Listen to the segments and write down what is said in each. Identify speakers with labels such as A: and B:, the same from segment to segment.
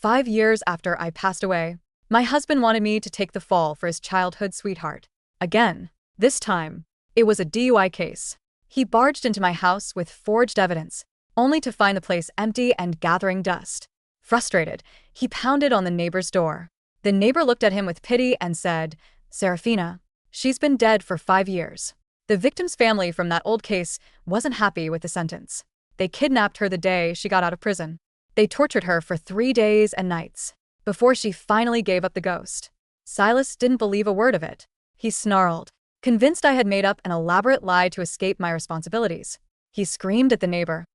A: 5 years after I passed away. My husband wanted me to take the fall for his childhood sweetheart. Again. This time, it was a DUI case. He barged into my house with forged evidence, only to find the place empty and gathering dust. Frustrated, he pounded on the neighbor's door. The neighbor looked at him with pity and said, "Serafina, she's been dead for 5 years." The victim's family from that old case wasn't happy with the sentence. They kidnapped her the day she got out of prison. They tortured her for 3 days and nights before she finally gave up the ghost. Silas didn't believe a word of it. He snarled, convinced I had made up an elaborate lie to escape my responsibilities. He screamed at the neighbor,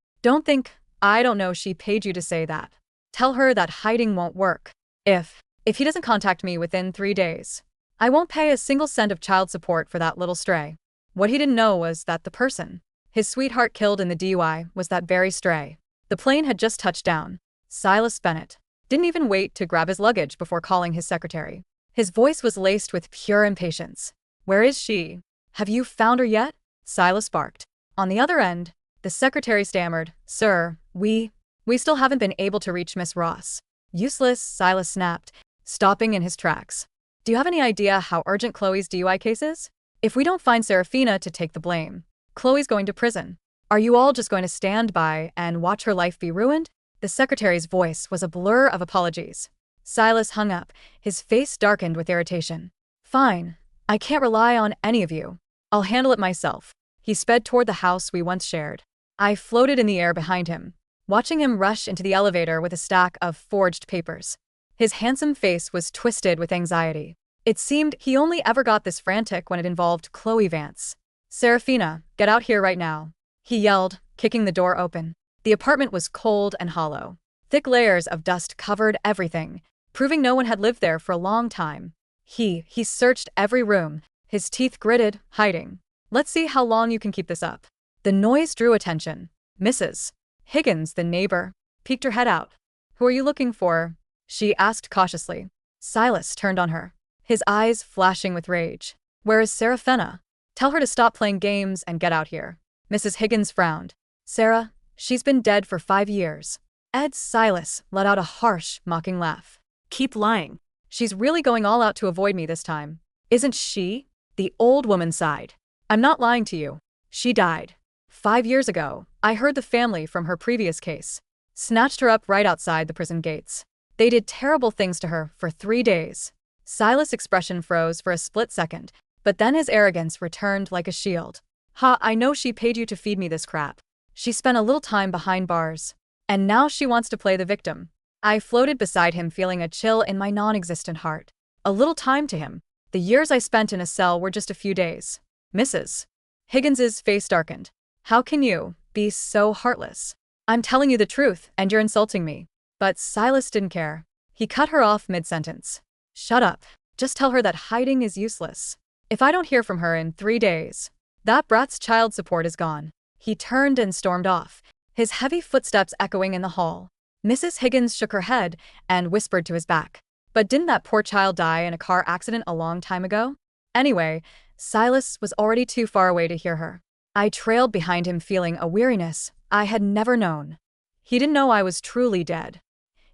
A: I don't know she paid you to say that. Tell her that hiding won't work. If he doesn't contact me within 3 days, I won't pay a single cent of child support for that little stray." What he didn't know was that the person his sweetheart killed in the DUI was that very stray. The plane had just touched down. Silas Bennett didn't even wait to grab his luggage before calling his secretary. His voice was laced with pure impatience. "Where is she? Have you found her yet?" Silas barked. On the other end, the secretary stammered, "Sir, we still haven't been able to reach Miss Ross." "Useless," Silas snapped, stopping in his tracks. "Do you have any idea how urgent Chloe's DUI case is? If we don't find Serafina to take the blame, Chloe's going to prison. Are you all just going to stand by and watch her life be ruined?" The secretary's voice was a blur of apologies. Silas hung up, his face darkened with irritation. "Fine. I can't rely on any of you. I'll handle it myself." He sped toward the house we once shared. I floated in the air behind him, watching him rush into the elevator with a stack of forged papers. His handsome face was twisted with anxiety. It seemed he only ever got this frantic when it involved Chloe Vance. "Serafina, get out here right now," he yelled, kicking the door open. The apartment was cold and hollow. Thick layers of dust covered everything, proving no one had lived there for a long time. He searched every room, his teeth gritted, hiding. "Let's see how long you can keep this up." The noise drew attention. Mrs. Higgins, the neighbor, peeked her head out. "Who are you looking for?" she asked cautiously. Silas turned on her, his eyes flashing with rage. "Where is Serafina? Tell her to stop playing games and get out here." Mrs. Higgins frowned. "Sarah, she's been dead for 5 years. Silas let out a harsh, mocking laugh. "Keep lying. She's really going all out to avoid me this time. Isn't she?" The old woman sighed. "I'm not lying to you. She died 5 years ago. I heard the family from her previous case snatched her up right outside the prison gates. They did terrible things to her for 3 days." Silas' expression froze for a split second, but then his arrogance returned like a shield. I know she paid you to feed me this crap. She spent a little time behind bars. And now she wants to play the victim." I floated beside him, feeling a chill in my non-existent heart. A little time to him. The years I spent in a cell were just a few days. Mrs. Higgins's face darkened. "How can you be so heartless? I'm telling you the truth, and you're insulting me." But Silas didn't care. He cut her off mid-sentence. "Shut up. Just tell her that hiding is useless. If I don't hear from her in 3 days, that brat's child support is gone." He turned and stormed off, his heavy footsteps echoing in the hall. Mrs. Higgins shook her head and whispered to his back. "But didn't that poor child die in a car accident a long time ago?" Anyway, Silas was already too far away to hear her. I trailed behind him, feeling a weariness I had never known. He didn't know I was truly dead.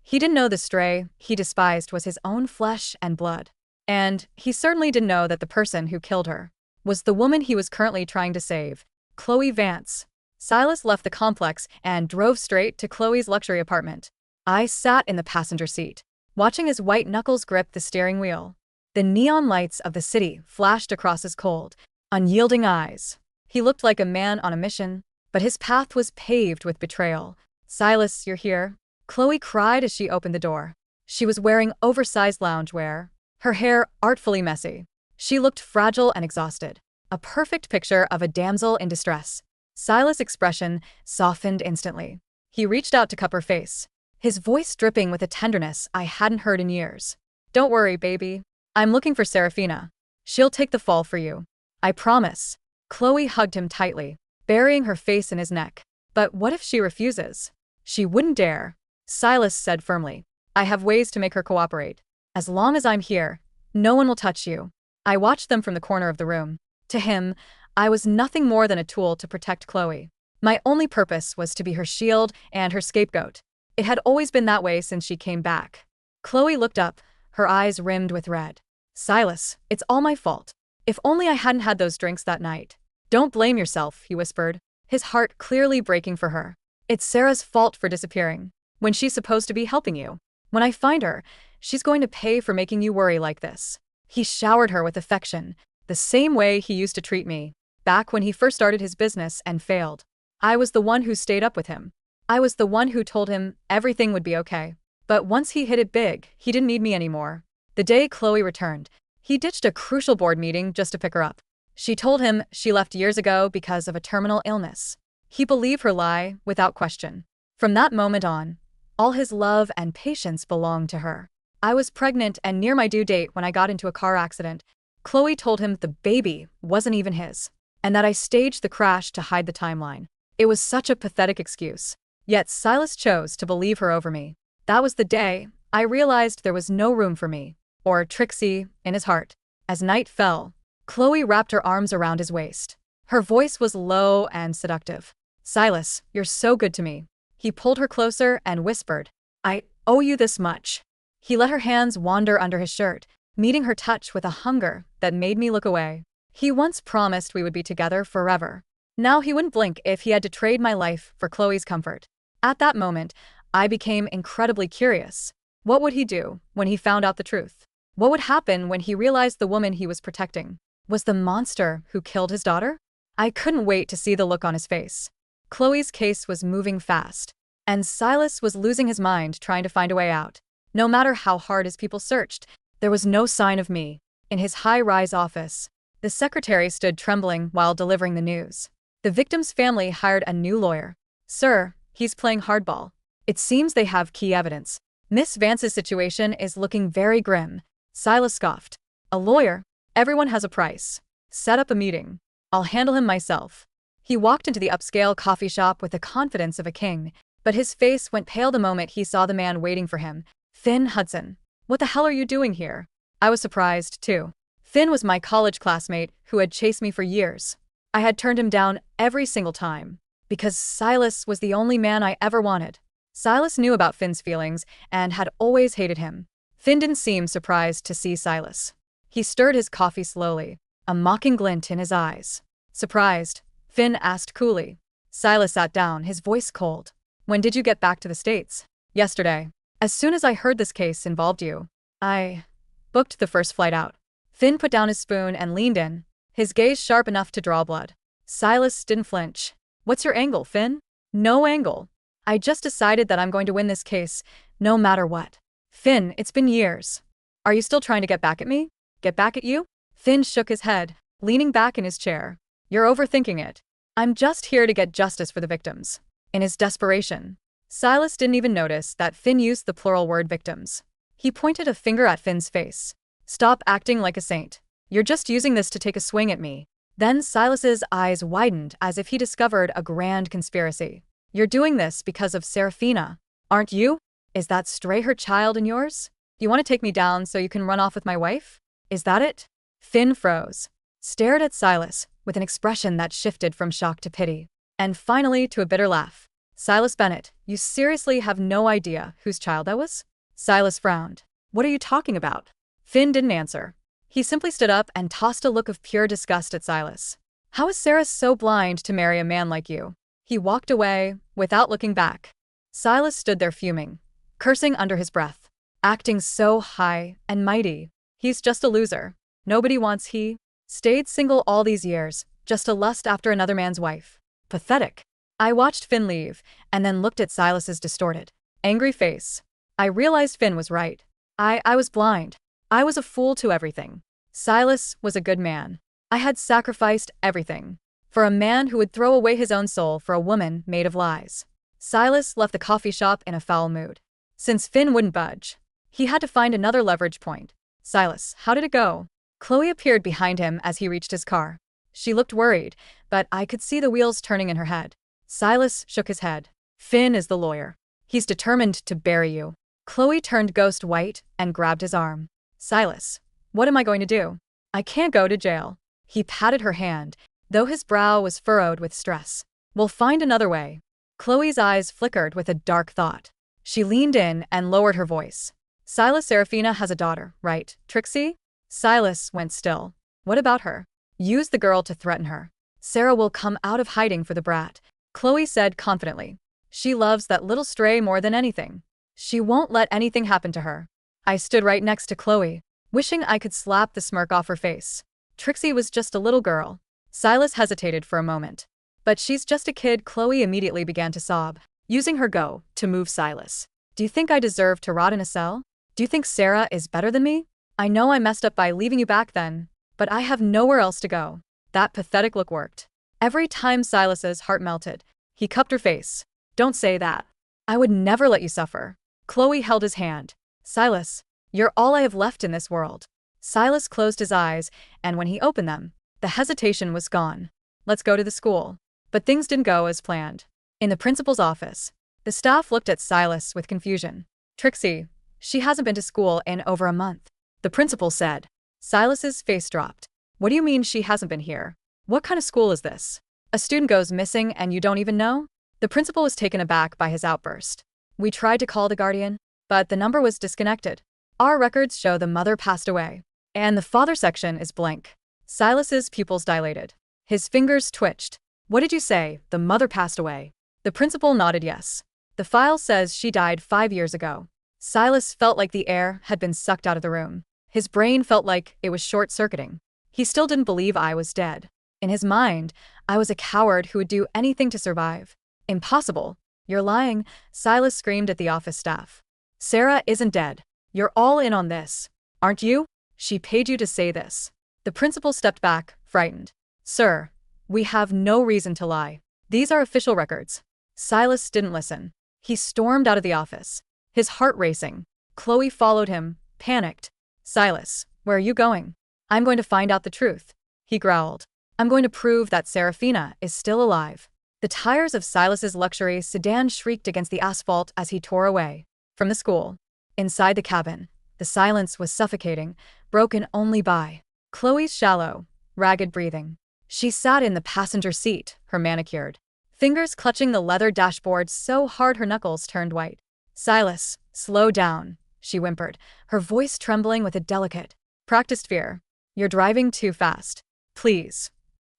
A: He didn't know the stray he despised was his own flesh and blood. And he certainly didn't know that the person who killed her was the woman he was currently trying to save, Chloe Vance. Silas left the complex and drove straight to Chloe's luxury apartment. I sat in the passenger seat, watching his white knuckles grip the steering wheel. The neon lights of the city flashed across his cold, unyielding eyes. He looked like a man on a mission, but his path was paved with betrayal. "Silas, you're here?" Chloe cried as she opened the door. She was wearing oversized loungewear, her hair artfully messy. She looked fragile and exhausted, a perfect picture of a damsel in distress. Silas' expression softened instantly. He reached out to cup her face, his voice dripping with a tenderness I hadn't heard in years. "Don't worry, baby. I'm looking for Serafina. She'll take the fall for you. I promise." Chloe hugged him tightly, burying her face in his neck. "But what if she refuses?" "She wouldn't dare," Silas said firmly. "I have ways to make her cooperate. As long as I'm here, no one will touch you." I watched them from the corner of the room. To him, I was nothing more than a tool to protect Chloe. My only purpose was to be her shield and her scapegoat. It had always been that way since she came back. Chloe looked up, her eyes rimmed with red. Silas, it's all my fault. If only I hadn't had those drinks that night. Don't blame yourself, he whispered, his heart clearly breaking for her. It's Sarah's fault for disappearing, when she's supposed to be helping you. When I find her, she's going to pay for making you worry like this. He showered her with affection, the same way he used to treat me, back when he first started his business and failed. I was the one who stayed up with him. I was the one who told him everything would be okay. But once he hit it big, he didn't need me anymore. The day Chloe returned, he ditched a crucial board meeting just to pick her up. She told him she left years ago because of a terminal illness. He believed her lie without question. From that moment on, all his love and patience belonged to her. I was pregnant and near my due date when I got into a car accident. Chloe told him the baby wasn't even his, and that I staged the crash to hide the timeline. It was such a pathetic excuse. Yet Silas chose to believe her over me. That was the day I realized there was no room for me, or Trixie, in his heart. As night fell, Chloe wrapped her arms around his waist. Her voice was low and seductive. Silas, you're so good to me. He pulled her closer and whispered, I owe you this much. He let her hands wander under his shirt, meeting her touch with a hunger that made me look away. He once promised we would be together forever. Now he wouldn't blink if he had to trade my life for Chloe's comfort. At that moment, I became incredibly curious. What would he do when he found out the truth? What would happen when he realized the woman he was protecting was the monster who killed his daughter? I couldn't wait to see the look on his face. Chloe's case was moving fast, and Silas was losing his mind trying to find a way out. No matter how hard his people searched, there was no sign of me. In his high-rise office, the secretary stood trembling while delivering the news. The victim's family hired a new lawyer. Sir, he's playing hardball. It seems they have key evidence. Miss Vance's situation is looking very grim. Silas scoffed. A lawyer? Everyone has a price. Set up a meeting. I'll handle him myself. He walked into the upscale coffee shop with the confidence of a king, but his face went pale the moment he saw the man waiting for him. Finn Hudson. What the hell are you doing here? I was surprised, too. Finn was my college classmate who had chased me for years. I had turned him down every single time, because Silas was the only man I ever wanted. Silas knew about Finn's feelings and had always hated him. Finn didn't seem surprised to see Silas. He stirred his coffee slowly, a mocking glint in his eyes. Surprised, Finn asked coolly. Silas sat down, his voice cold. When did you get back to the States? Yesterday. As soon as I heard this case involved you, I booked the first flight out. Finn put down his spoon and leaned in, his gaze sharp enough to draw blood. Silas didn't flinch. What's your angle, Finn? No angle. I just decided that I'm going to win this case, no matter what. Finn, it's been years. Are you still trying to get back at me? Get back at you? Finn shook his head, leaning back in his chair. You're overthinking it. I'm just here to get justice for the victims. In his desperation, Silas didn't even notice that Finn used the plural word victims. He pointed a finger at Finn's face. Stop acting like a saint. You're just using this to take a swing at me. Then Silas's eyes widened as if he discovered a grand conspiracy. You're doing this because of Serafina, aren't you? Is that stray her child and yours? You want to take me down so you can run off with my wife? Is that it? Finn froze, stared at Silas with an expression that shifted from shock to pity, and finally to a bitter laugh. Silas Bennett, you seriously have no idea whose child that was? Silas frowned. What are you talking about? Finn didn't answer. He simply stood up and tossed a look of pure disgust at Silas. How is Sarah so blind to marry a man like you? He walked away, without looking back. Silas stood there fuming, cursing under his breath, acting so high and mighty. He's just a loser. Nobody wants he. Stayed single all these years, just to lust after another man's wife. Pathetic. I watched Finn leave, and then looked at Silas's distorted, angry face. I realized Finn was right. I was blind. I was a fool to everything. Silas was a good man. I had sacrificed everything for a man who would throw away his own soul for a woman made of lies. Silas left the coffee shop in a foul mood. Since Finn wouldn't budge, he had to find another leverage point. Silas, how did it go? Chloe appeared behind him as he reached his car. She looked worried, but I could see the wheels turning in her head. Silas shook his head. Finn is the lawyer. He's determined to bury you. Chloe turned ghost white and grabbed his arm. Silas, what am I going to do? I can't go to jail. He patted her hand, though his brow was furrowed with stress. We'll find another way. Chloe's eyes flickered with a dark thought. She leaned in and lowered her voice. Silas, Serafina has a daughter, right, Trixie? Silas went still. What about her? Use the girl to threaten her. Sarah will come out of hiding for the brat, Chloe said confidently. She loves that little stray more than anything. She won't let anything happen to her. I stood right next to Chloe, wishing I could slap the smirk off her face. Trixie was just a little girl. Silas hesitated for a moment. But she's just a kid. Chloe immediately began to sob, using her go to move Silas. Do you think I deserve to rot in a cell? Do you think Sarah is better than me? I know I messed up by leaving you back then, but I have nowhere else to go. That pathetic look worked. Every time Silas's heart melted, he cupped her face. Don't say that. I would never let you suffer. Chloe held his hand. Silas, you're all I have left in this world. Silas closed his eyes, and when he opened them, the hesitation was gone. Let's go to the school. But things didn't go as planned. In the principal's office, the staff looked at Silas with confusion. Trixie, she hasn't been to school in over a month, the principal said. Silas's face dropped. What do you mean she hasn't been here? What kind of school is this? A student goes missing and you don't even know? The principal was taken aback by his outburst. We tried to call the guardian, but the number was disconnected. Our records show the mother passed away, and the father section is blank. Silas's pupils dilated. His fingers twitched. What did you say? The mother passed away. The principal nodded yes. The file says she died 5 years ago. Silas felt like the air had been sucked out of the room. His brain felt like it was short-circuiting. He still didn't believe I was dead. In his mind, I was a coward who would do anything to survive. Impossible. You're lying, Silas screamed at the office staff. Sarah isn't dead. You're all in on this, aren't you? She paid you to say this. The principal stepped back, frightened. Sir, we have no reason to lie. These are official records. Silas didn't listen. He stormed out of the office, his heart racing. Chloe followed him, panicked. Silas, where are you going? I'm going to find out the truth, he growled. I'm going to prove that Serafina is still alive. The tires of Silas's luxury sedan shrieked against the asphalt as he tore away from the school. Inside the cabin, the silence was suffocating, broken only by Chloe's shallow, ragged breathing. She sat in the passenger seat, her manicured fingers clutching the leather dashboard so hard her knuckles turned white. Silas, slow down, she whimpered, her voice trembling with a delicate, practiced fear. You're driving too fast. Please.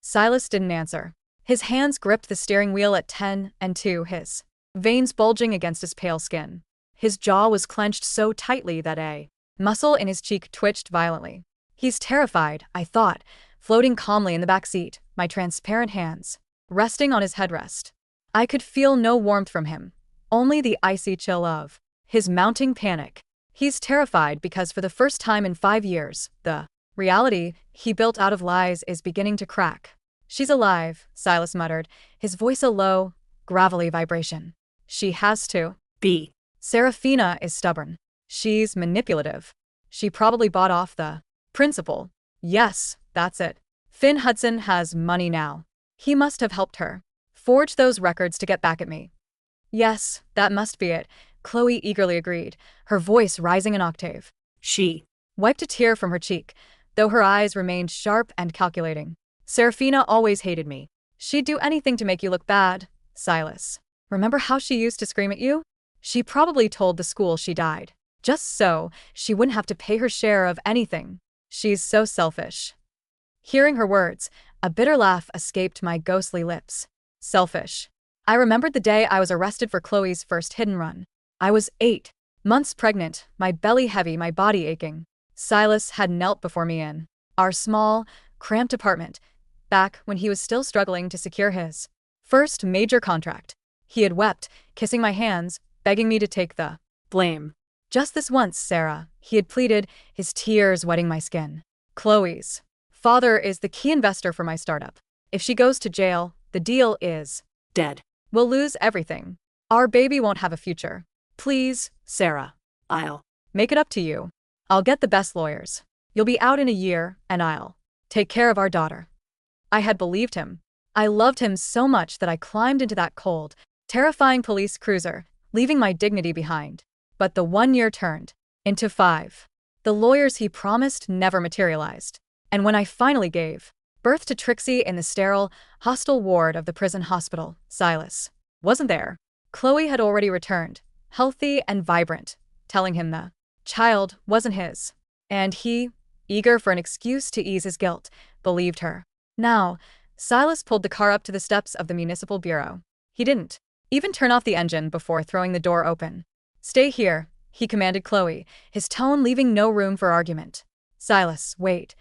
A: Silas didn't answer. His hands gripped the steering wheel at 10 and 2, his veins bulging against his pale skin. His jaw was clenched so tightly that a muscle in his cheek twitched violently. He's terrified, I thought, floating calmly in the back seat, my transparent hands resting on his headrest. I could feel no warmth from him, only the icy chill of his mounting panic. He's terrified because for the first time in 5 years, the reality he built out of lies is beginning to crack. She's alive, Silas muttered, his voice a low, gravelly vibration. She has to be. Serafina is stubborn. She's manipulative. She probably bought off the principal. Yes, that's it. Finn Hudson has money now. He must have helped her forge those records to get back at me. Yes, that must be it, Chloe eagerly agreed, her voice rising an octave. She wiped a tear from her cheek, though her eyes remained sharp and calculating. Serafina always hated me. She'd do anything to make you look bad, Silas. Remember how she used to scream at you? She probably told the school she died, just so she wouldn't have to pay her share of anything. She's so selfish. Hearing her words, a bitter laugh escaped my ghostly lips. Selfish. I remembered the day I was arrested for Chloe's first hidden run. I was 8 months pregnant, my belly heavy, my body aching. Silas had knelt before me in our small, cramped apartment, back when he was still struggling to secure his first major contract. He had wept, kissing my hands, begging me to take the blame. Just this once, Sarah, he had pleaded, his tears wetting my skin. Chloe's father is the key investor for my startup. If she goes to jail, the deal is dead. We'll lose everything. Our baby won't have a future. Please, Sarah. I'll make it up to you. I'll get the best lawyers. You'll be out in a year, and I'll take care of our daughter. I had believed him. I loved him so much that I climbed into that cold, terrifying police cruiser, leaving my dignity behind. But the 1 year turned into 5. The lawyers he promised never materialized. And when I finally gave birth to Trixie in the sterile, hostile ward of the prison hospital, Silas wasn't there. Chloe had already returned, healthy and vibrant, telling him the child wasn't his. And he, eager for an excuse to ease his guilt, believed her. Now, Silas pulled the car up to the steps of the municipal bureau. He didn't even turn off the engine before throwing the door open. "Stay here," he commanded Chloe, his tone leaving no room for argument. "Silas, wait."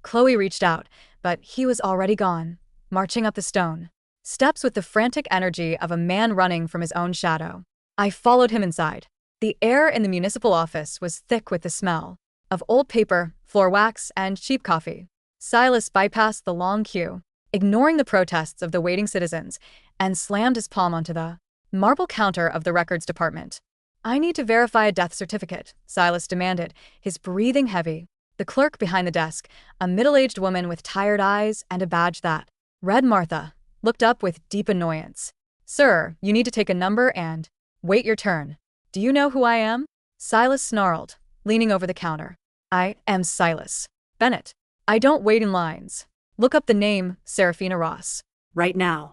A: Chloe reached out, but he was already gone, marching up the stone steps with the frantic energy of a man running from his own shadow. I followed him inside. The air in the municipal office was thick with the smell of old paper, floor wax, and cheap coffee. Silas bypassed the long queue, ignoring the protests of the waiting citizens, and slammed his palm onto the marble counter of the records department. "I need to verify a death certificate," Silas demanded, his breathing heavy. The clerk behind the desk, a middle-aged woman with tired eyes and a badge that read Martha, looked up with deep annoyance. "Sir, you need to take a number and wait your turn." "Do you know who I am?" Silas snarled, leaning over the counter. "I am Silas Bennett. I don't wait in lines. Look up the name Serafina Ross right now."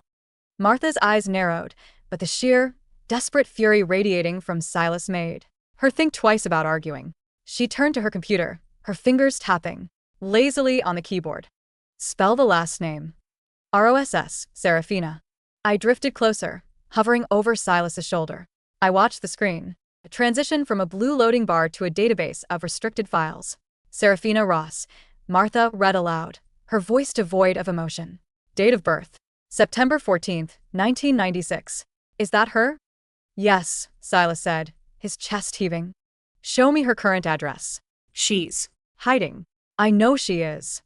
A: Martha's eyes narrowed, but the sheer, desperate fury radiating from Silas made her think twice about arguing. She turned to her computer, her fingers tapping lazily on the keyboard. "Spell the last name." "Ross, Serafina." I drifted closer, hovering over Silas's shoulder. I watched the screen transition from a blue loading bar to a database of restricted files. "Serafina Ross," Martha read aloud, her voice devoid of emotion. "Date of birth, September 14th, 1996. Is that her?" "Yes," Silas said, his chest heaving. "Show me her current address." "She's hiding." "I know she is."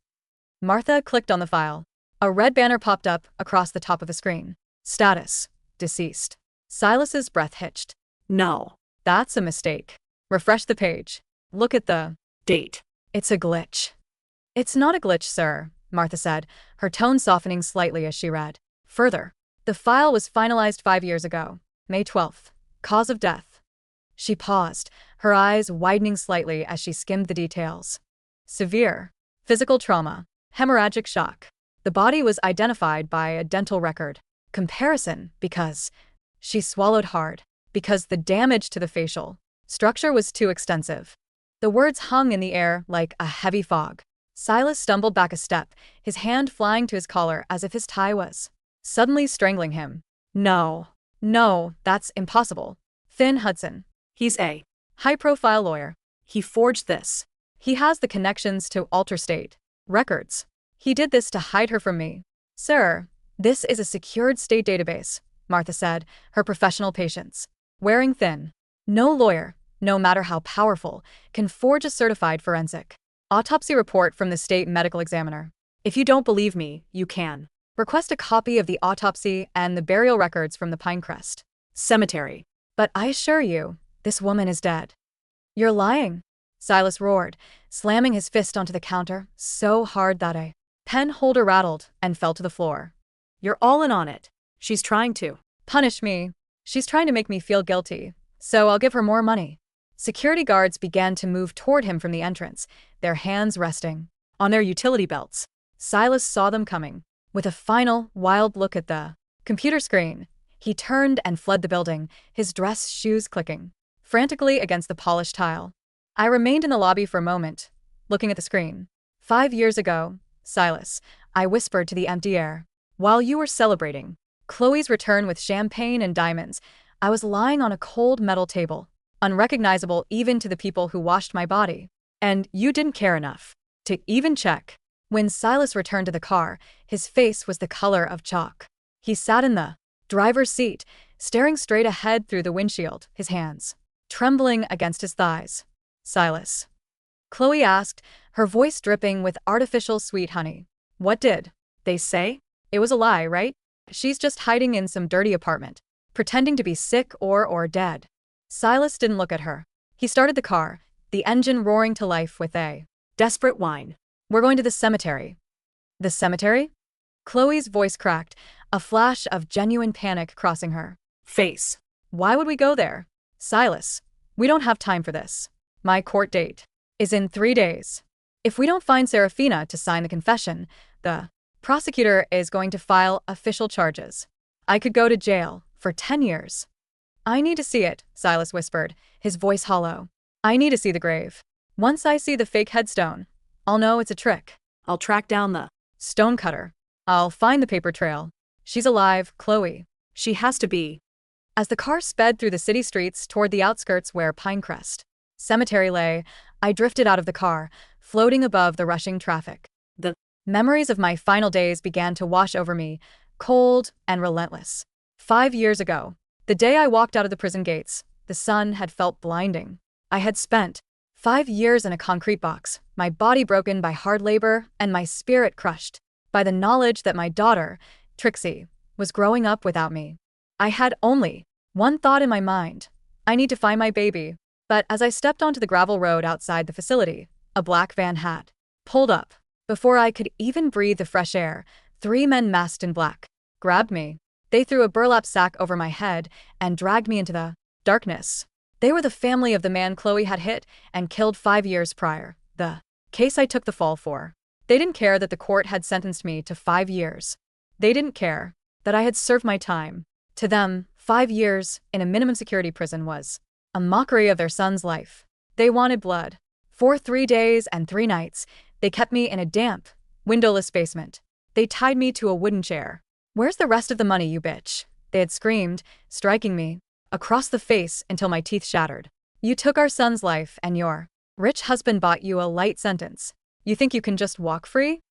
A: Martha clicked on the file. A red banner popped up across the top of the screen. "Status: deceased." Silas's breath hitched. "No, that's a mistake." "Refresh the page. Look at the date." "It's a glitch." "It's not a glitch, sir," Martha said, her tone softening slightly as she read. Further, "The file was finalized 5 years ago, May 12th. Cause of death." She paused, her eyes widening slightly as she skimmed the details. "Severe physical trauma, hemorrhagic shock. The body was identified by a dental record comparison because—" She swallowed hard. "Because the damage to the facial structure was too extensive." The words hung in the air like a heavy fog. Silas stumbled back a step, his hand flying to his collar as if his tie was suddenly strangling him. No, that's impossible." "Finn Hudson. He's a high-profile lawyer. He forged this. He has the connections to alter state records. He did this to hide her from me." "Sir, this is a secured state database," Martha said, her professional patience wearing thin. "No lawyer, no matter how powerful, can forge a certified forensic autopsy report from the state medical examiner. If you don't believe me, you can request a copy of the autopsy and the burial records from the Pinecrest Cemetery. But I assure you, this woman is dead." "You're lying," Silas roared, slamming his fist onto the counter so hard that a pen holder rattled and fell to the floor. "You're all in on it. She's trying to punish me. She's trying to make me feel guilty, so I'll give her more money." Security guards began to move toward him from the entrance, their hands resting on their utility belts. Silas saw them coming. With a final, wild look at the computer screen, he turned and fled the building, his dress shoes clicking frantically against the polished tile. I remained in the lobby for a moment, looking at the screen. 5 years ago, Silas," I whispered to the empty air. "While you were celebrating Chloe's return with champagne and diamonds, I was lying on a cold metal table, unrecognizable even to the people who washed my body. And you didn't care enough to even check." When Silas returned to the car, his face was the color of chalk. He sat in the driver's seat, staring straight ahead through the windshield, his hands trembling against his thighs. "Silas?" Chloe asked, her voice dripping with artificial sweet honey. "What did they say? It was a lie, right? She's just hiding in some dirty apartment, pretending to be sick or dead." Silas didn't look at her. He started the car, the engine roaring to life with a desperate whine. "We're going to the cemetery." "The cemetery?" Chloe's voice cracked, a flash of genuine panic crossing her face. "Why would we go there?" "Silas, we don't have time for this. My court date is in 3 days. If we don't find Serafina to sign the confession, the prosecutor is going to file official charges. I could go to jail for 10 years. I need to see it, Silas whispered, his voice hollow. I need to see the grave. Once I see the fake headstone, I'll know it's a trick.
B: I'll track down the
A: stonecutter. I'll find the paper trail. She's alive, Chloe.
B: She has to be.
A: As the car sped through the city streets toward the outskirts where Pinecrest Cemetery lay, I drifted out of the car, floating above the rushing traffic.
B: The
A: memories of my final days began to wash over me, cold and relentless. 5 years ago, the day I walked out of the prison gates, the sun had felt blinding. I had spent 5 years in a concrete box, my body broken by hard labor and my spirit crushed by the knowledge that my daughter, Trixie, was growing up without me. I had only one thought in my mind: I need to find my baby. But as I stepped onto the gravel road outside the facility, a black van had pulled up. Before I could even breathe the fresh air, 3 men masked in black grabbed me. They threw a burlap sack over my head and dragged me into the darkness. They were the family of the man Chloe had hit and killed 5 years prior, the case I took the fall for. They didn't care that the court had sentenced me to 5 years. They didn't care that I had served my time. To them, 5 years in a minimum security prison was a mockery of their son's life. They wanted blood. For 3 days and 3 nights, they kept me in a damp, windowless basement. They tied me to a wooden chair. "Where's the rest of the money, you bitch?" they had screamed, striking me across the face until my teeth shattered. "You took our son's life and your rich husband bought you a light sentence. You think you can just walk free?"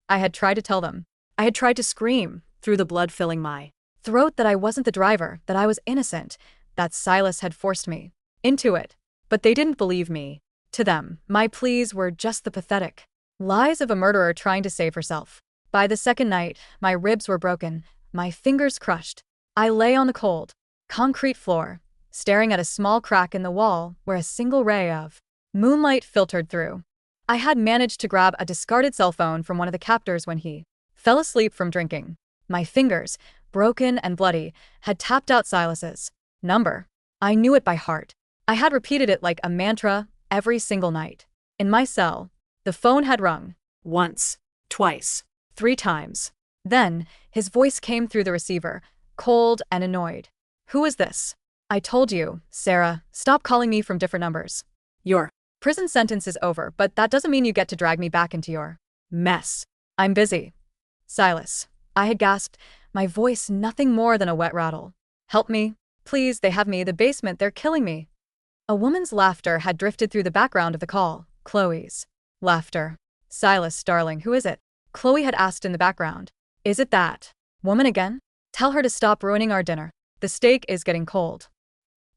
A: I had tried to tell them. I had tried to scream through the blood filling my throat that I wasn't the driver, that I was innocent, that Silas had forced me into it. But they didn't believe me. To them, my pleas were just the pathetic lies of a murderer trying to save herself. By the second night, my ribs were broken, my fingers crushed. I lay on the cold, concrete floor, staring at a small crack in the wall where a single ray of moonlight filtered through. I had managed to grab a discarded cell phone from one of the captors when he fell asleep from drinking. My fingers, broken and bloody, had tapped out Silas's number. I knew it by heart. I had repeated it like a mantra every single night. In my cell, the phone had rung.
B: Once, twice,
A: 3 times. Then, his voice came through the receiver, cold and annoyed. "Who is this?" "I told you, Sarah, stop calling me from different numbers.
B: Your
A: prison sentence is over, but that doesn't mean you get to drag me back into your mess. I'm busy." "Silas," I had gasped, my voice nothing more than a wet rattle. "Help me. Please, they have me, the basement, they're killing me." A woman's laughter had drifted through the background of the call. Chloe's laughter. "Silas, darling, who is it?" Chloe had asked in the background. "Is it that woman again? Tell her to stop ruining our dinner. The steak is getting cold."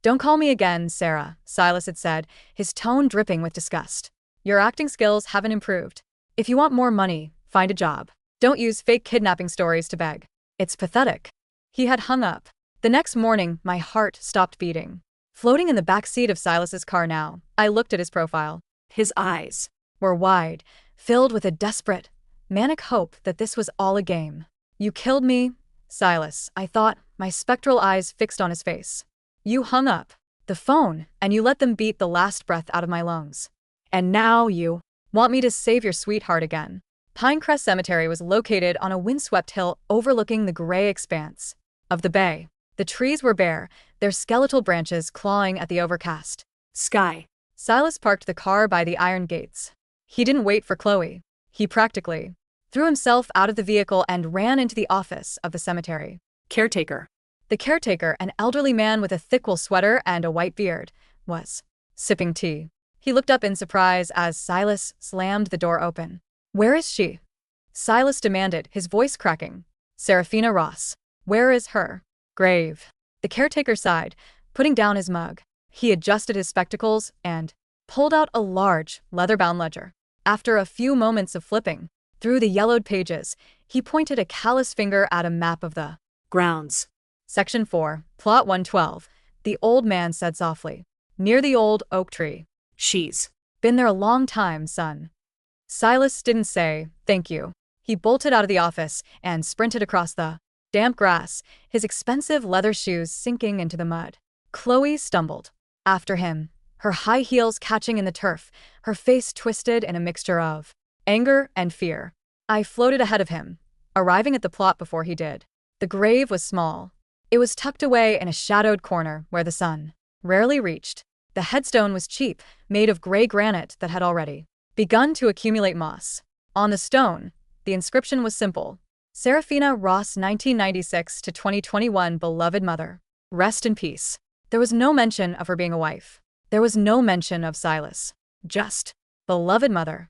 A: "Don't call me again, Sarah," Silas had said, his tone dripping with disgust. "Your acting skills haven't improved. If you want more money, find a job. Don't use fake kidnapping stories to beg. It's pathetic." He had hung up. The next morning, my heart stopped beating. Floating in the back seat of Silas's car now, I looked at his profile.
B: His eyes
A: were wide, filled with a desperate, manic hope that this was all a game. "You killed me, Silas," I thought, my spectral eyes fixed on his face. "You hung up the phone, and you let them beat the last breath out of my lungs. And now you want me to save your sweetheart again." Pinecrest Cemetery was located on a windswept hill overlooking the gray expanse of the bay. The trees were bare, their skeletal branches clawing at the overcast
B: sky.
A: Silas parked the car by the iron gates. He didn't wait for Chloe. He practically threw himself out of the vehicle and ran into the office of the cemetery.
B: Caretaker.
A: The caretaker, an elderly man with a thick wool sweater and a white beard, was sipping tea. He looked up in surprise as Silas slammed the door open. "Where is she?" Silas demanded, his voice cracking. "Serafina Ross. Where is her grave?" The caretaker sighed, putting down his mug. He adjusted his spectacles and pulled out a large, leather-bound ledger. After a few moments of flipping through the yellowed pages, he pointed a callous finger at a map of the
B: grounds.
A: "Section 4, Plot 112, the old man said softly. "Near the old oak tree."
B: "She's
A: been there a long time, son." Silas didn't say, "Thank you." He bolted out of the office and sprinted across the damp grass, his expensive leather shoes sinking into the mud. Chloe stumbled after him, her high heels catching in the turf, her face twisted in a mixture of anger and fear. I floated ahead of him, arriving at the plot before he did. The grave was small, It was tucked away in a shadowed corner where the sun rarely reached. The headstone was cheap, made of gray granite that had already begun to accumulate moss. On the stone, the inscription was simple: Serafina Ross 1996 to 2021 beloved mother. Rest in peace. There was no mention of her being a wife. There was no mention of Silas. Just beloved mother.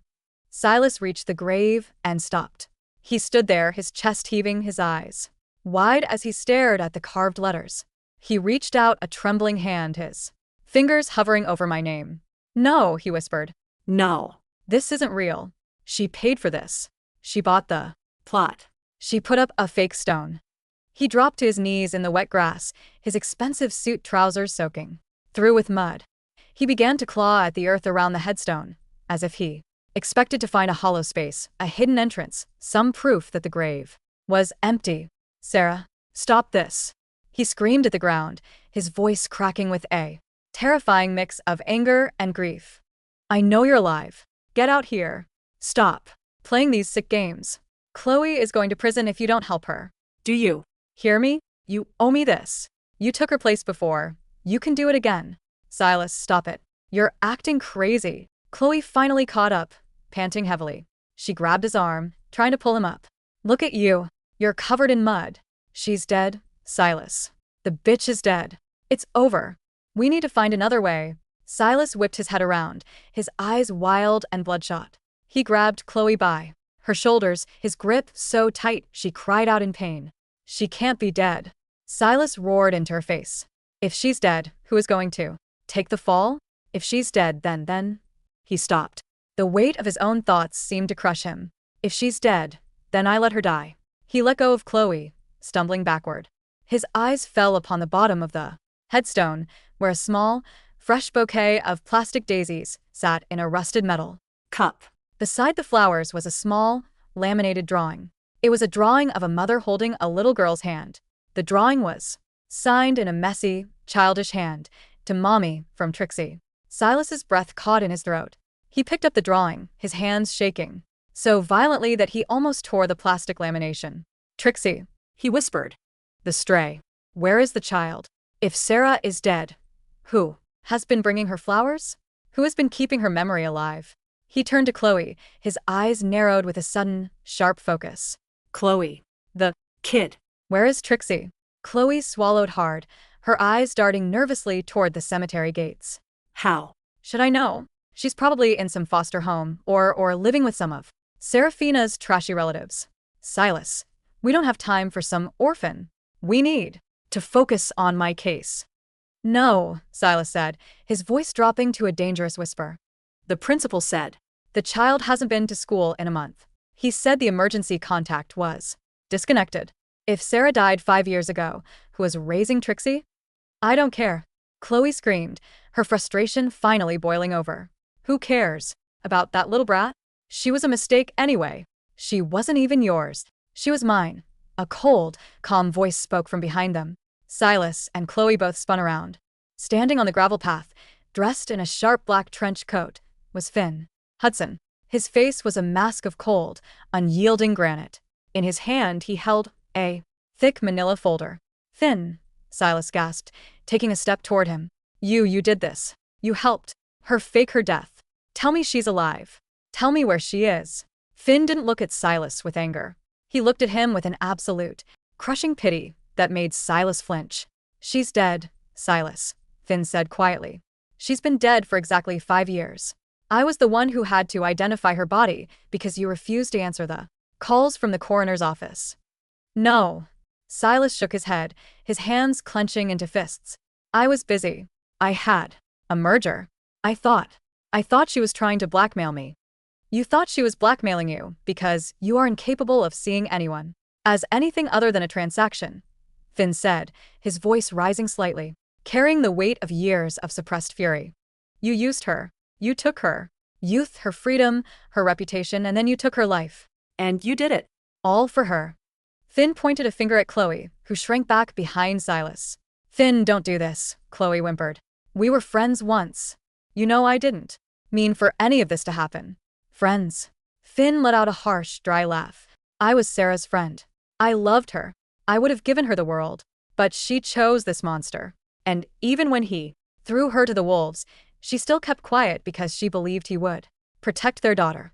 A: Silas reached the grave and stopped. He stood there, his chest heaving, his eyes wide as he stared at the carved letters. He reached out a trembling hand, his fingers hovering over my name. No, he whispered.
B: No.
A: This isn't real. She paid for this. She bought the
B: Plot.
A: She put up a fake stone. He dropped to his knees in the wet grass, his expensive suit trousers soaking through with mud. He began to claw at the earth around the headstone, as if he expected to find a hollow space, a hidden entrance, some proof that the grave was empty. Sarah, stop this. He screamed at the ground, his voice cracking with a terrifying mix of anger and grief. I know you're alive. Get out here. Stop playing these sick games. Chloe is going to prison if you don't help her.
B: Do you
A: Hear me? You owe me this. You took her place before. You can do it again. Silas, stop it. You're acting crazy. Chloe finally caught up, panting heavily. She grabbed his arm, trying to pull him up. Look at you. You're covered in mud. She's dead, Silas. The bitch is dead. It's over. We need to find another way. Silas whipped his head around, his eyes wild and bloodshot. He grabbed Chloe by her shoulders, his grip so tight she cried out in pain. She can't be dead. Silas roared into her face. If she's dead, who is going to take the fall? If she's dead, then. He stopped. The weight of his own thoughts seemed to crush him. If she's dead, then I let her die. He let go of Chloe, stumbling backward. His eyes fell upon the bottom of the headstone, where a small, fresh bouquet of plastic daisies sat in a rusted metal
B: cup?
A: Beside the flowers was a small, laminated drawing. It was a drawing of a mother holding a little girl's hand. The drawing was signed in a messy, childish hand, to Mommy, from Trixie. Silas's breath caught in his throat. He picked up the drawing, his hands shaking so violently that he almost tore the plastic lamination. Trixie,
B: He whispered.
A: the stray. Where is the child? If Sarah is dead, who has been bringing her flowers? Who has been keeping her memory alive? He turned to Chloe, his eyes narrowed with a sudden, sharp focus.
B: Chloe.
A: The
B: kid.
A: Where is Trixie? Chloe swallowed hard, her eyes darting nervously toward the cemetery gates.
B: How?
A: Should I know? She's probably in some foster home, or living with some of Serafina's trashy relatives. Silas, we don't have time for some orphan. We need to focus on my case. No, Silas said, his voice dropping to a dangerous whisper.
B: The principal said.
A: The child hasn't been to school in a month. He said the emergency contact was disconnected. If Sarah died 5 years ago, who was raising Trixie? I don't care. Chloe screamed, her frustration finally boiling over. Who cares about that little brat? She was a mistake anyway. She wasn't even yours. She was mine. A cold, calm voice spoke from behind them. Silas and Chloe both spun around. Standing on the gravel path, dressed in a sharp black trench coat, was Finn Hudson. His face was a mask of cold, unyielding granite. In his hand he held a thick manila folder. Finn, Silas gasped, taking a step toward him. You did this. You helped her fake her death. Tell me she's alive. Tell me where she is. Finn didn't look at Silas with anger. He looked at him with an absolute, crushing pity that made Silas flinch. She's dead, Silas, Finn said quietly. She's been dead for exactly 5 years. I was the one who had to identify her body because you refused to answer the calls from the coroner's office. No. Silas shook his head, his hands clenching into fists. I was busy. I had a merger. I thought she was trying to blackmail me. You thought she was blackmailing you because you are incapable of seeing anyone as anything other than a transaction, Finn said, his voice rising slightly, carrying the weight of years of suppressed fury. You used her. You took her youth, her freedom, her reputation, and then you took her life.
B: And you did it.
A: All for her. Finn pointed a finger at Chloe, who shrank back behind Silas. Finn, don't do this, Chloe whimpered. We were friends once. You know I didn't mean for any of this to happen. Friends. Finn let out a harsh, dry laugh. I was Sarah's friend. I loved her. I would have given her the world. But she chose this monster. And even when he threw her to the wolves, she still kept quiet because she believed he would protect their daughter.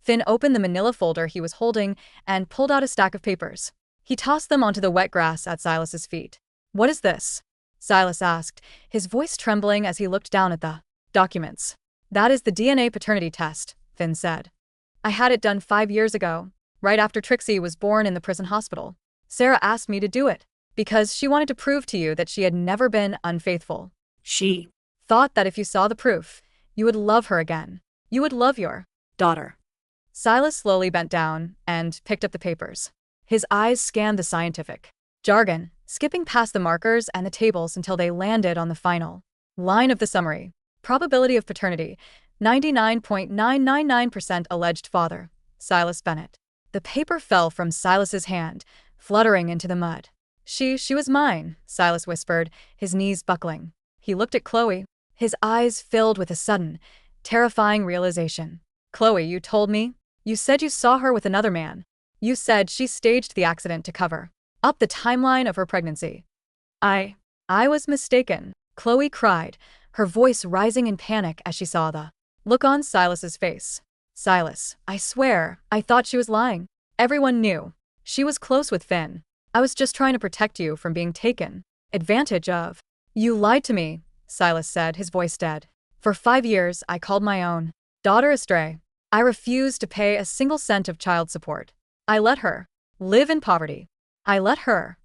A: Finn opened the manila folder he was holding and pulled out a stack of papers. He tossed them onto the wet grass at Silas's feet. "What is this?" Silas asked, his voice trembling as he looked down at the documents. "That is the DNA paternity test," Finn said. "I had it done 5 years ago, right after Trixie was born in the prison hospital. Sarah asked me to do it because she wanted to prove to you that she had never been unfaithful.
B: She
A: Thought that if you saw the proof, you would love her again. You would love your
B: daughter."
A: Silas slowly bent down and picked up the papers. His eyes scanned the scientific jargon, skipping past the markers and the tables until they landed on the final line of the summary. Probability of paternity, 99.999% alleged father, Silas Bennett. The paper fell from Silas's hand, fluttering into the mud. She was mine," Silas whispered, his knees buckling. He looked at Chloe, his eyes filled with a sudden, terrifying realization. "Chloe, you told me? You said you saw her with another man. You said she staged the accident to cover up the timeline of her pregnancy." I was mistaken," Chloe cried, her voice rising in panic as she saw the look on Silas's face. "Silas, I swear, I thought she was lying. Everyone knew. She was close with Finn. I was just trying to protect you from being taken advantage of." "You lied to me," Silas said, his voice dead. "For 5 years, I called my own daughter astray. I refused to pay a single cent of child support. I let her live in poverty. I let her—"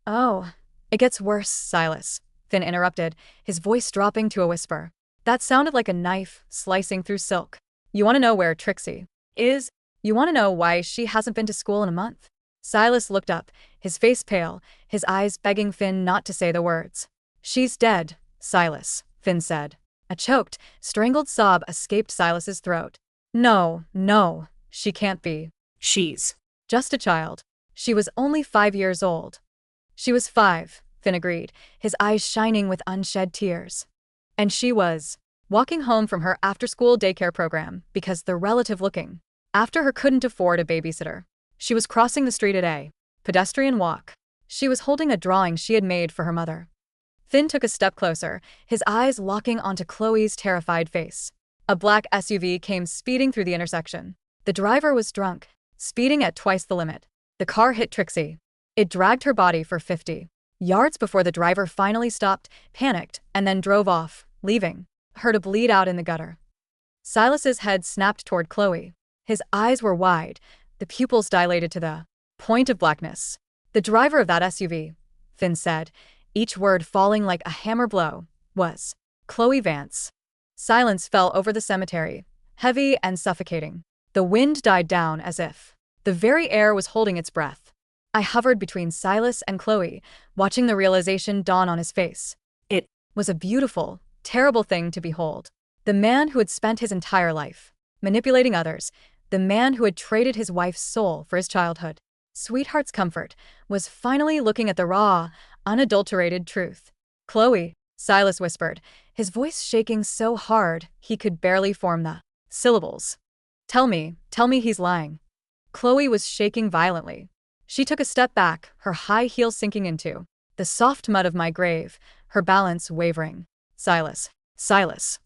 A: "Oh, it gets worse, Silas," Finn interrupted, his voice dropping to a whisper. That sounded like a knife slicing through silk. "You want to know where Trixie is? You want to know why she hasn't been to school in a month?" Silas looked up, his face pale, his eyes begging Finn not to say the words. "She's dead, Silas," Finn said. A choked, strangled sob escaped Silas's throat. No, she can't be.
B: She's
A: just a child. She was only 5 years old." "She was 5, Finn agreed, his eyes shining with unshed tears. "And she was walking home from her after-school daycare program because the relative looking after her couldn't afford a babysitter. She was crossing the street at a pedestrian walk. She was holding a drawing she had made for her mother." Finn took a step closer, his eyes locking onto Chloe's terrified face. A black SUV came speeding through the intersection. The driver was drunk, speeding at twice the limit. The car hit Trixie. It dragged her body for 50 yards before the driver finally stopped, panicked, and then drove off, leaving her to bleed out in the gutter. Silas's head snapped toward Chloe. His eyes were wide, the pupils dilated to the point of blackness. "The driver of that SUV," Finn said, each word falling like a hammer blow, "was Chloe Vance." Silence fell over the cemetery, heavy and suffocating. The wind died down as if the very air was holding its breath. I hovered between Silas and Chloe, watching the realization dawn on his face. It was a beautiful, terrible thing to behold. The man who had spent his entire life manipulating others, the man who had traded his wife's soul for his childhood sweetheart's comfort, was finally looking at the raw, unadulterated truth. "Chloe," Silas whispered, his voice shaking so hard he could barely form the syllables. Tell me he's lying." Chloe was shaking violently. She took a step back, her high heels sinking into the soft mud of my grave, her balance wavering. Silas,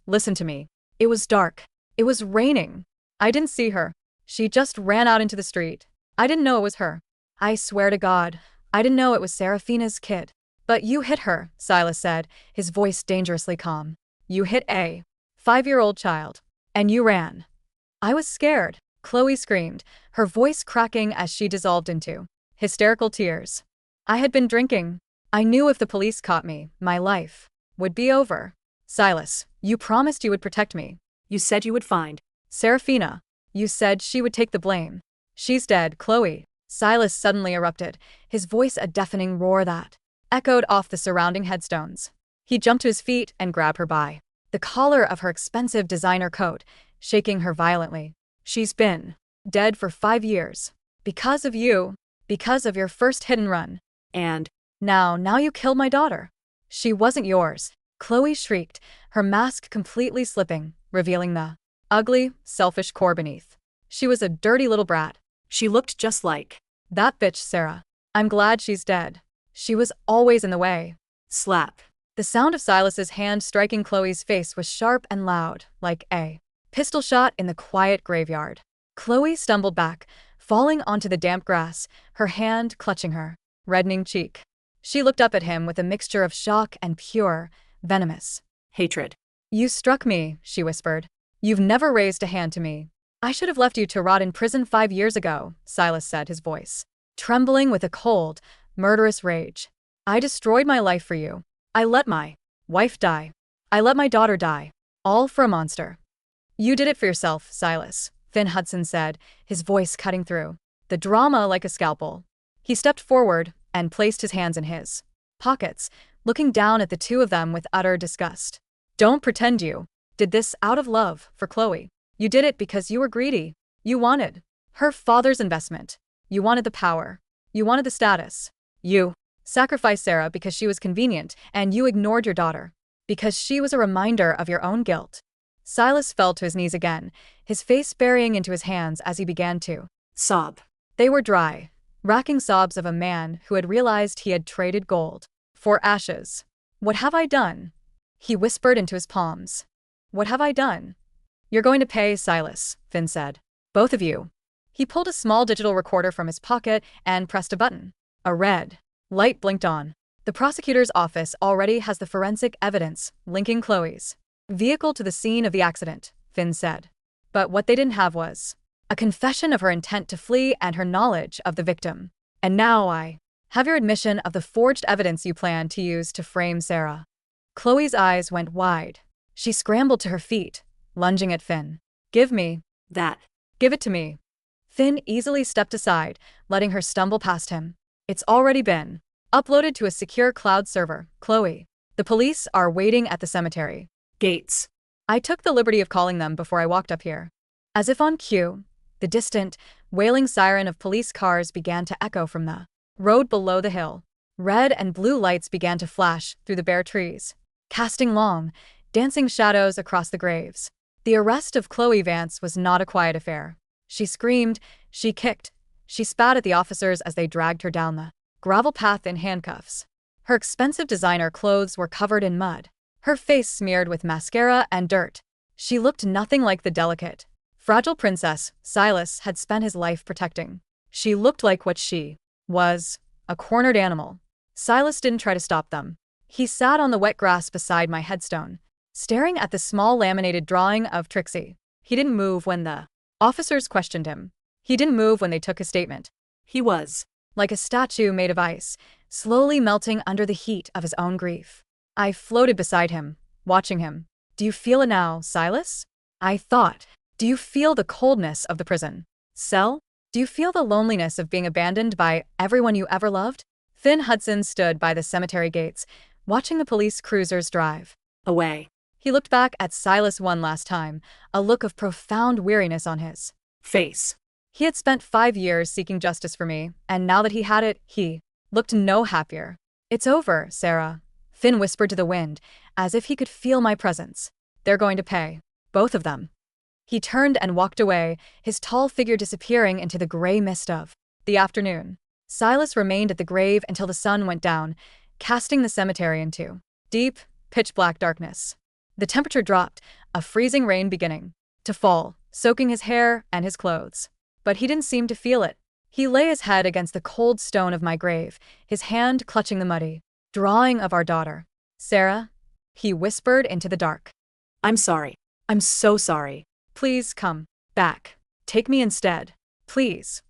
A: listen to me. It was dark. It was raining. I didn't see her. She just ran out into the street. I didn't know it was her. I swear to God, I didn't know it was Serafina's kid." "But you hit her," Silas said, his voice dangerously calm. "You hit a 5-year-old child. And you ran." "I was scared," Chloe screamed, her voice cracking as she dissolved into hysterical tears. "I had been drinking. I knew if the police caught me, my life would be over." "Silas, you promised you would protect me.
B: You said you would find
A: Serafina. You said she would take the blame. She's dead, Chloe." Silas suddenly erupted, his voice a deafening roar that echoed off the surrounding headstones. He jumped to his feet and grabbed her by the collar of her expensive designer coat, shaking her violently. "She's been dead for 5 years. Because of you. Because of your first hit and run.
B: And
A: now you killed my daughter. She wasn't yours." Chloe shrieked, her mask completely slipping, revealing the ugly, selfish core beneath. She was a dirty little brat.
B: she looked just like
A: That bitch Sarah. I'm glad she's dead. She was always in the way.
B: Slap.
A: The sound of Silas's hand striking Chloe's face was sharp and loud, like a pistol shot in the quiet graveyard. Chloe stumbled back, falling onto the damp grass, her hand clutching her reddening cheek. She looked up at him with a mixture of shock and pure, venomous
B: Hatred.
A: "You struck me," she whispered. "You've never raised a hand to me." "I should have left you to rot in prison 5 years ago," Silas said, his voice trembling with a cold, murderous rage. "I destroyed my life for you. I let my wife die. I let my daughter die. All for a monster." "You did it for yourself, Silas," Finn Hudson said, his voice cutting through the drama like a scalpel. He stepped forward and placed his hands in his pockets, looking down at the two of them with utter disgust. "Don't pretend you did this out of love for Chloe. You did it because you were greedy. You wanted her father's investment. You wanted the power. You wanted the status. You sacrificed Sarah because she was convenient, and you ignored your daughter because she was a reminder of your own guilt." Silas fell to his knees again, his face burying into his hands as he began to
B: Sob.
A: They were dry, racking sobs of a man who had realized he had traded gold for ashes. "What have I done?" he whispered into his palms. "What have I done?" "You're going to pay, Silas," Finn said. "Both of you." He pulled a small digital recorder from his pocket and pressed a button. A red light blinked on. "The prosecutor's office already has the forensic evidence linking Chloe's vehicle to the scene of the accident," Finn said. "But what they didn't have was a confession of her intent to flee and her knowledge of the victim. And now I have your admission of the forged evidence you plan to use to frame Sarah." Chloe's eyes went wide. She scrambled to her feet, lunging at Finn. "Give me
B: That.
A: Give it to me." Finn easily stepped aside, letting her stumble past him. "It's already been uploaded to a secure cloud server, Chloe. The police are waiting at the cemetery
B: Gates.
A: I took the liberty of calling them before I walked up here." As if on cue, the distant, wailing siren of police cars began to echo from the road below the hill. Red and blue lights began to flash through the bare trees, casting long, dancing shadows across the graves. The arrest of Chloe Vance was not a quiet affair. She screamed, she kicked, she spat at the officers as they dragged her down the gravel path in handcuffs. Her expensive designer clothes were covered in mud, her face smeared with mascara and dirt. She looked nothing like the delicate, fragile princess Silas had spent his life protecting. She looked like what she was, a cornered animal. Silas didn't try to stop them. He sat on the wet grass beside my headstone, staring at the small laminated drawing of Trixie. He didn't move when the officers questioned him. He didn't move when they took his statement.
B: He was
A: like a statue made of ice, slowly melting under the heat of his own grief. I floated beside him, watching him. "Do you feel it now, Silas?" I thought. "Do you feel the coldness of the prison cell? Do you feel the loneliness of being abandoned by everyone you ever loved?" Finn Hudson stood by the cemetery gates, watching the police cruisers drive
B: away.
A: He looked back at Silas one last time, a look of profound weariness on his
B: Face.
A: He had spent 5 years seeking justice for me, and now that he had it, he looked no happier. "It's over, Sarah," Finn whispered to the wind, as if he could feel my presence. "They're going to pay. Both of them." He turned and walked away, his tall figure disappearing into the gray mist of the afternoon. Silas remained at the grave until the sun went down, casting the cemetery into deep, pitch-black darkness. The temperature dropped, a freezing rain beginning to fall, soaking his hair and his clothes. But he didn't seem to feel it. He lay his head against the cold stone of my grave, his hand clutching the muddy drawing of our daughter. "Sarah," he whispered into the dark.
B: "I'm sorry. I'm so sorry.
A: "Please come back. Take me instead. Please."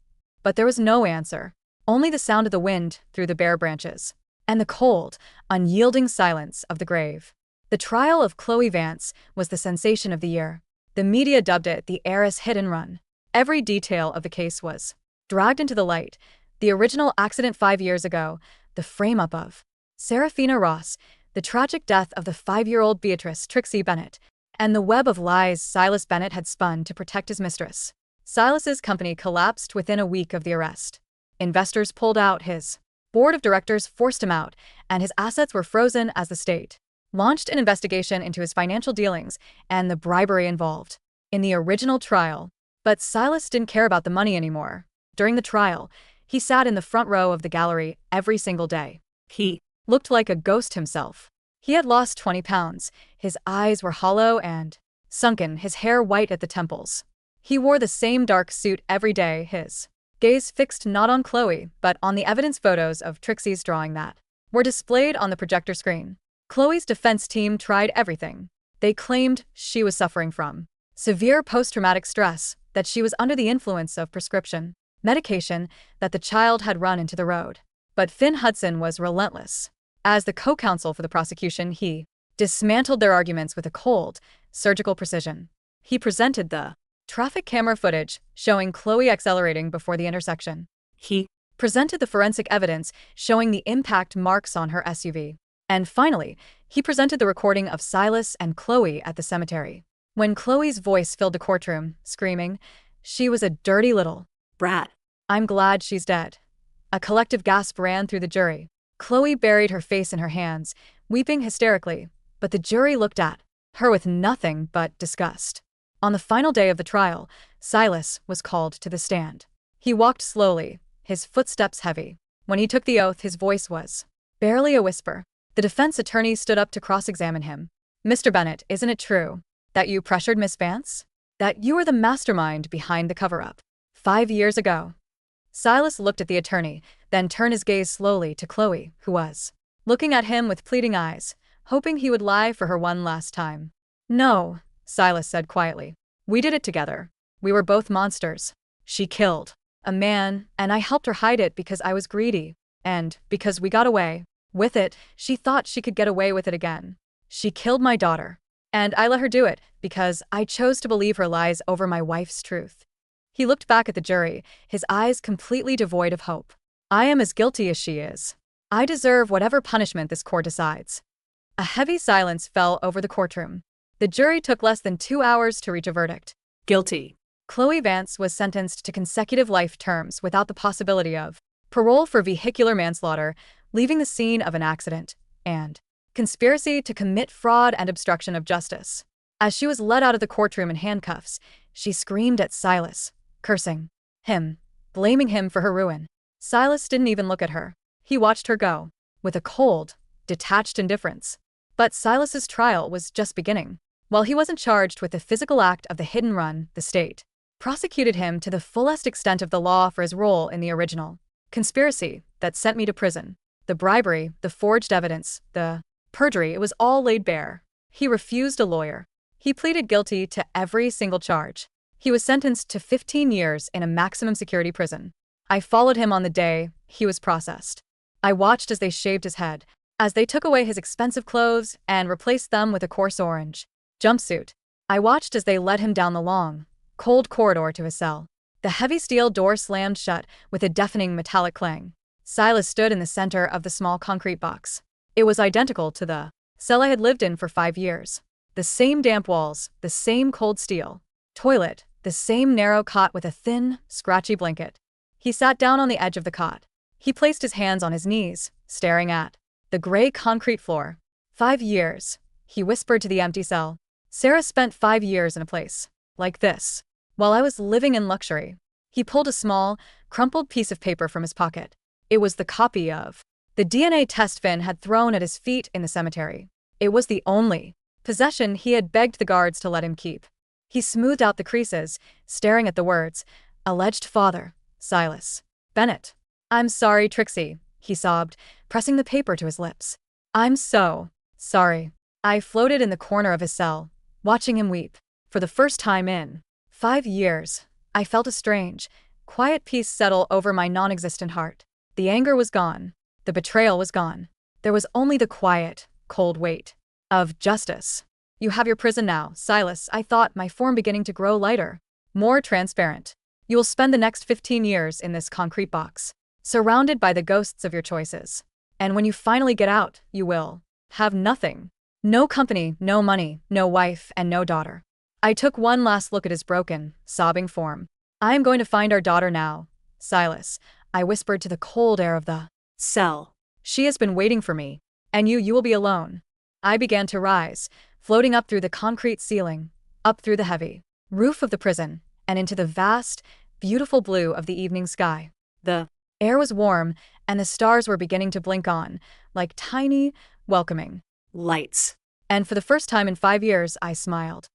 A: But there was no answer, only the sound of the wind through the bare branches, and the cold, unyielding silence of the grave. The trial of Chloe Vance was the sensation of the year. The media dubbed it the heiress hit and run. Every detail of the case was dragged into the light. The original accident 5 years ago, the frame-up of Serafina Ross, the tragic death of the 5-year-old Beatrice Trixie Bennett, and the web of lies Silas Bennett had spun to protect his mistress. Silas's company collapsed within a week of the arrest. Investors pulled out, his board of directors forced him out, and his assets were frozen as the state launched an investigation into his financial dealings and the bribery involved in the original trial. But Silas didn't care about the money anymore. During the trial, he sat in the front row of the gallery every single day,
B: He
A: looked like a ghost himself. He had lost 20 pounds. His eyes were hollow and sunken, his hair white at the temples. He wore the same dark suit every day, his gaze fixed not on Chloe, but on the evidence photos of Trixie's drawing that were displayed on the projector screen. Chloe's defense team tried everything. They claimed she was suffering from severe post-traumatic stress, that she was under the influence of prescription medication, that the child had run into the road. But Finn Hudson was relentless. As the co-counsel for the prosecution, he dismantled their arguments with a cold, surgical precision. He presented the traffic camera footage showing Chloe accelerating before the intersection.
B: He
A: presented the forensic evidence showing the impact marks on her SUV. And finally, he presented the recording of Silas and Chloe at the cemetery. When Chloe's voice filled the courtroom, screaming, "She was a dirty little
B: brat.
A: I'm glad she's dead." A collective gasp ran through the jury. Chloe buried her face in her hands, weeping hysterically, but the jury looked at her with nothing but disgust. On the final day of the trial, Silas was called to the stand. He walked slowly, his footsteps heavy. When he took the oath, his voice was barely a whisper. The defense attorney stood up to cross-examine him. "Mr. Bennett, isn't it true that you pressured Miss Vance? That you were the mastermind behind the cover-up 5 years ago?" Silas looked at the attorney, then turned his gaze slowly to Chloe, who was looking at him with pleading eyes, hoping he would lie for her one last time. "No," Silas said quietly. "We did it together. We were both monsters. She killed a man, and I helped her hide it because I was greedy. And because we got away with it, she thought she could get away with it again. She killed my daughter. And I let her do it because I chose to believe her lies over my wife's truth." He looked back at the jury, his eyes completely devoid of hope. "I am as guilty as she is. I deserve whatever punishment this court decides." A heavy silence fell over the courtroom. The jury took less than 2 hours to reach a verdict.
B: Guilty.
A: Chloe Vance was sentenced to consecutive life terms without the possibility of parole for vehicular manslaughter, leaving the scene of an accident, and conspiracy to commit fraud and obstruction of justice. As she was led out of the courtroom in handcuffs, she screamed at Silas, cursing him, blaming him for her ruin. Silas didn't even look at her. He watched her go, with a cold, detached indifference. But Silas's trial was just beginning. While he wasn't charged with the physical act of the hit and run, the state prosecuted him to the fullest extent of the law for his role in the original conspiracy that sent me to prison. The bribery, the forged evidence, the perjury, it was all laid bare. He refused a lawyer. He pleaded guilty to every single charge. He was sentenced to 15 years in a maximum security prison. I followed him on the day he was processed. I watched as they shaved his head, as they took away his expensive clothes and replaced them with a coarse orange jumpsuit. I watched as they led him down the long, cold corridor to his cell. The heavy steel door slammed shut with a deafening metallic clang. Silas stood in the center of the small concrete box. It was identical to the cell I had lived in for 5 years. The same damp walls, the same cold steel toilet, the same narrow cot with a thin, scratchy blanket. He sat down on the edge of the cot. He placed his hands on his knees, staring at the gray concrete floor. 5 years, he whispered to the empty cell. Sarah spent 5 years in a place like this, while I was living in luxury. He pulled a small, crumpled piece of paper from his pocket. It was the copy of the DNA test Finn had thrown at his feet in the cemetery. It was the only possession he had begged the guards to let him keep. He smoothed out the creases, staring at the words, "Alleged father, Silas Bennett." "I'm sorry, Trixie," he sobbed, pressing the paper to his lips. "I'm so sorry." I floated in the corner of his cell, watching him weep. For the first time in 5 years, I felt a strange, quiet peace settle over my non-existent heart. The anger was gone. The betrayal was gone. There was only the quiet, cold weight of justice. "You have your prison now, Silas," I thought, my form beginning to grow lighter, more transparent. "You will spend the next 15 years in this concrete box, surrounded by the ghosts of your choices. And when you finally get out, you will have nothing. No company, no money, no wife, and no daughter." I took one last look at his broken, sobbing form. "I am going to find our daughter now, Silas," I whispered to the cold air of the cell. "She has been waiting for me. And you will be alone." I began to rise, floating up through the concrete ceiling, up through the heavy roof of the prison, and into the vast, beautiful blue of the evening sky. The Air was warm, and the stars were beginning to blink on, like tiny, welcoming
B: Lights.
A: And for the first time in 5 years, I smiled.